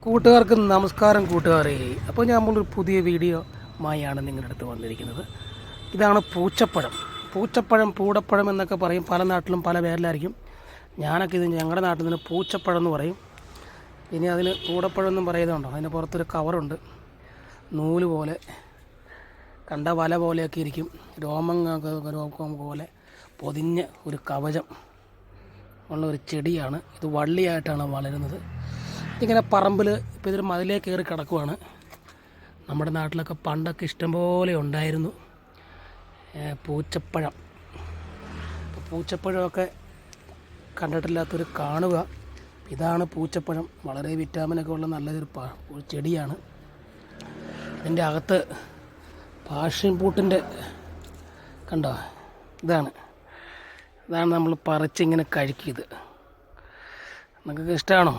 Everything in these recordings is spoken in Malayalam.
കൂട്ടുകാർക്ക് നമസ്കാരം കൂട്ടുകാരെ. അപ്പോൾ നമ്മളൊരു പുതിയ വീഡിയോ മായാണ് നിങ്ങളുടെ അടുത്ത് വന്നിരിക്കുന്നത്. ഇതാണ് പൂച്ചപ്പഴം പൂടപ്പഴം എന്നൊക്കെ പറയും. പല നാട്ടിലും പല പേരിലായിരിക്കും. ഞാനൊക്കെ ഇത് ഞങ്ങളുടെ നാട്ടിൽ നിന്ന് പൂച്ചപ്പഴം എന്ന് പറയും. ഇനി അതിന് പൂടപ്പഴം എന്നും പറയുന്നുണ്ടോ. അതിന് പുറത്തൊരു കവറുണ്ട്, നൂല് പോലെ കണ്ട വല പോലെയൊക്കെ ഇരിക്കും. രോമം പോലെ പൊതിഞ്ഞ ഒരു കവചം ഉള്ള ഒരു ചെടിയാണ് ഇത്. വള്ളിയായിട്ടാണ് വളരുന്നത്. ഇങ്ങനെ പറമ്പിൽ ഇപ്പോൾ ഇതൊരു മതിലേ കയറി കിടക്കുവാണ്. നമ്മുടെ നാട്ടിലൊക്കെ പണ്ടൊക്കെ ഇഷ്ടംപോലെ ഉണ്ടായിരുന്നു പൂച്ചപ്പഴം. പൂച്ചപ്പഴമൊക്കെ കണ്ടിട്ടില്ലാത്തൊരു കാണുക. ഇതാണ് പൂച്ചപ്പഴം. വളരെ വിറ്റാമിനൊക്കെ ഉള്ള നല്ലൊരു ചെടിയാണ്. ഇതിൻ്റെ അകത്ത് പാഷൻ ഫ്രൂട്ടിൻ്റെ കണ്ടോ, ഇതാണ് നമ്മൾ പറിച്ചിങ്ങനെ കഴിക്കിയത്. നിങ്ങൾക്ക് ഇഷ്ടമാണോ?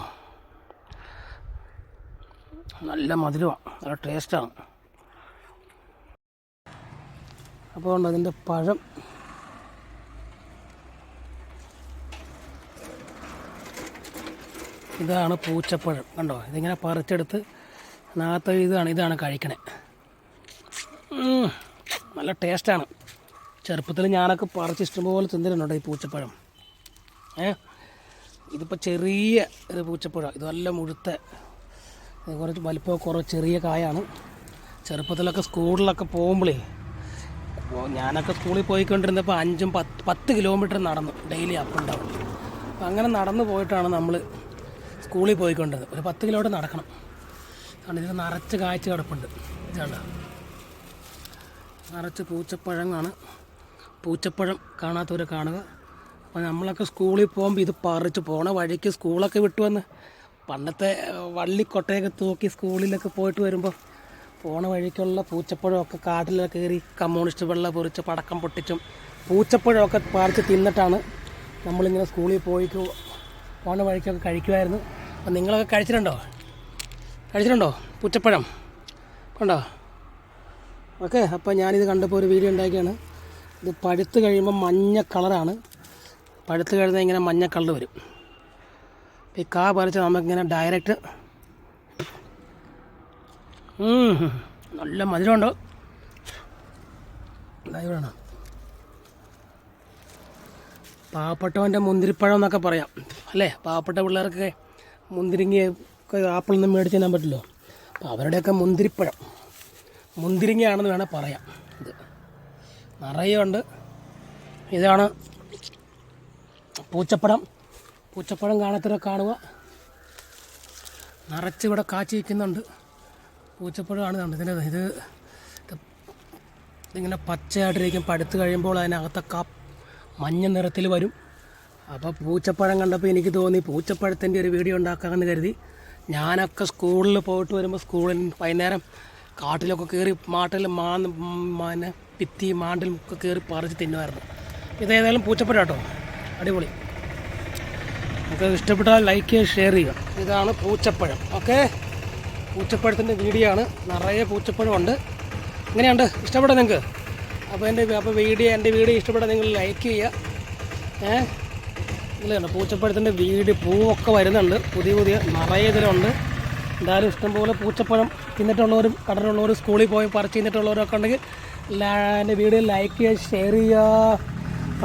നല്ല മധുരമാണ്, നല്ല ടേസ്റ്റാണ്. അപ്പോൾ ഉണ്ട് അതിൻ്റെ പഴം. ഇതാണ് പൂച്ചപ്പഴം. കണ്ടോ, ഇതിങ്ങനെ പറിച്ചെടുത്ത് നാത്ത ഇതാണ് കഴിക്കണേ. നല്ല ടേസ്റ്റാണ്. ചെറുപ്പത്തിൽ ഞാനൊക്കെ പറിച്ച് ഇഷ്ടംപോലെ തിന്നിട്ടുണ്ടോ ഈ പൂച്ചപ്പഴം. ഇതിപ്പോൾ ചെറിയ ഒരു പൂച്ചപ്പഴം. ഇത് നല്ല മുഴുത്ത, കുറച്ച് വലിപ്പം കുറച്ച് ചെറിയ കായാണ്. ചെറുപ്പത്തിലൊക്കെ സ്കൂളിലൊക്കെ പോകുമ്പോഴേ, ഞാനൊക്കെ സ്കൂളിൽ പോയിക്കൊണ്ടിരുന്നപ്പോൾ 5-10 കിലോമീറ്റർ നടന്നു ഡെയിലി അപ്പ് ഉണ്ടാവും. അപ്പം അങ്ങനെ നടന്നു പോയിട്ടാണ് നമ്മൾ സ്കൂളിൽ പോയിക്കൊണ്ടിരുന്നത്. ഒരു 10 കിലോമീറ്റർ നടക്കണം. കാരണം ഇതിൽ നിറച്ച് കായ്ച്ച് കിടപ്പുണ്ട്. ഇതാണ് നിറച്ച് പൂച്ചപ്പഴമാണ്. പൂച്ചപ്പഴം കാണാത്തവർ കാണുക. അപ്പോൾ നമ്മളൊക്കെ സ്കൂളിൽ പോകുമ്പോൾ ഇത് പറിച്ച് പോണ വഴിക്ക് സ്കൂളൊക്കെ വിട്ടു വന്ന് പണ്ടത്തെ വള്ളിക്കൊട്ടയൊക്കെ തൂക്കി സ്കൂളിലൊക്കെ പോയിട്ട് വരുമ്പോൾ പോണ വഴിക്കുള്ള പൂച്ചപ്പഴമൊക്കെ കാട്ടിലൊക്കെ കയറി കമ്മ്യൂണിസ്റ്റ് വെള്ളം പൊറിച്ച് പടക്കം പൊട്ടിച്ചും പൂച്ചപ്പഴമൊക്കെ പറിച്ച് തിന്നിട്ടാണ് നമ്മളിങ്ങനെ സ്കൂളിൽ പോണ വഴിക്കൊക്കെ കഴിക്കുമായിരുന്നു. അപ്പം നിങ്ങളൊക്കെ കഴിച്ചിട്ടുണ്ടോ പൂച്ചപ്പഴം? കണ്ടോ? ഓക്കെ. അപ്പോൾ ഞാനിത് കണ്ടപ്പോൾ ഒരു വീഡിയോ ഉണ്ടാക്കിയാണ്. ഇത് പഴുത്ത് കഴിയുമ്പോൾ മഞ്ഞ കളറാണ്. പഴുത്ത് കഴിഞ്ഞാൽ ഇങ്ങനെ മഞ്ഞ കളർ വരും. ഈ കാ പറിച്ച് നമുക്കിങ്ങനെ ഡയറക്റ്റ് നല്ല മധുരമുണ്ട്. ഇവിടെയാണ് പാവപ്പെട്ടവൻ്റെ മുന്തിരിപ്പഴം എന്നൊക്കെ പറയാം അല്ലേ. പാവപ്പെട്ട പിള്ളേർക്കൊക്കെ മുന്തിരിങ്ങയൊക്കെ ആപ്പിളൊന്നും മേടിച്ച് തരാൻ പറ്റില്ലോ. അപ്പോൾ അവരുടെയൊക്കെ മുന്തിരിങ്ങയാണെന്ന് വേണേൽ പറയാം. ഇത് നിറയെ ഉണ്ട്. ഇതാണ് പൂച്ചപ്പഴം കാണുക. നിറച്ചിവിടെ കാച്ചി വയ്ക്കുന്നുണ്ട്. പൂച്ചപ്പഴമാണ് കണ്ടത്. ഇത് ഇതിങ്ങനെ പച്ചയായിട്ടിരിക്കും. പഴുത്ത് കഴിയുമ്പോൾ അതിനകത്തൊക്കെ മഞ്ഞ നിറത്തിൽ വരും. അപ്പോൾ പൂച്ചപ്പഴം കണ്ടപ്പോൾ എനിക്ക് തോന്നി പൂച്ചപ്പഴത്തിൻ്റെ ഒരു വീഡിയോ ഉണ്ടാക്കാമെന്ന് കരുതി. ഞാനൊക്കെ സ്കൂളിൽ പോയിട്ട് വരുമ്പോൾ സ്കൂളിൽ വൈകുന്നേരം കാട്ടിലൊക്കെ കയറി ഭിത്തി മാണ്ടിലൊക്കെ കയറി പറിച്ച് തിന്നുമായിരുന്നു. ഇതേതായാലും പൂച്ചപ്പഴം കേട്ടോ, അടിപൊളി. നമുക്ക് ഇഷ്ടപ്പെട്ടാൽ ലൈക്ക് ചെയ്യുക, ഷെയർ ചെയ്യുക. ഇതാണ് പൂച്ചപ്പഴം. ഓക്കെ, പൂച്ചപ്പഴത്തിൻ്റെ വീഡിയോ ആണ്. നിറയെ പൂച്ചപ്പഴമുണ്ട്. എങ്ങനെയുണ്ട്? ഇഷ്ടപ്പെട്ടോ നിങ്ങൾക്ക്? അപ്പോൾ എൻ്റെ വീഡിയോ ഇഷ്ടപ്പെട്ടാൽ നിങ്ങൾ ലൈക്ക് ചെയ്യുക. ഇതിലുണ്ട് പൂച്ചപ്പഴത്തിൻ്റെ പൂവൊക്കെ വരുന്നുണ്ട്. പുതിയ നിറയെ ഇതിലുണ്ട്. എന്തായാലും ഇഷ്ടംപോലെ പൂച്ചപ്പഴം തിന്നിട്ടുള്ളവരും കടലുള്ളവരും സ്കൂളിൽ പോയി പറിച്ച് തിന്നിട്ടുള്ളവരൊക്കെ ഉണ്ടെങ്കിൽ എൻ്റെ വീഡിയോ ലൈക്ക് ചെയ്യുക, ഷെയർ ചെയ്യുക.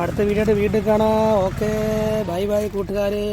അടുത്ത വീഡിയോ കാണാം. ഓക്കെ, ബൈ കൂട്ടുകാരെ.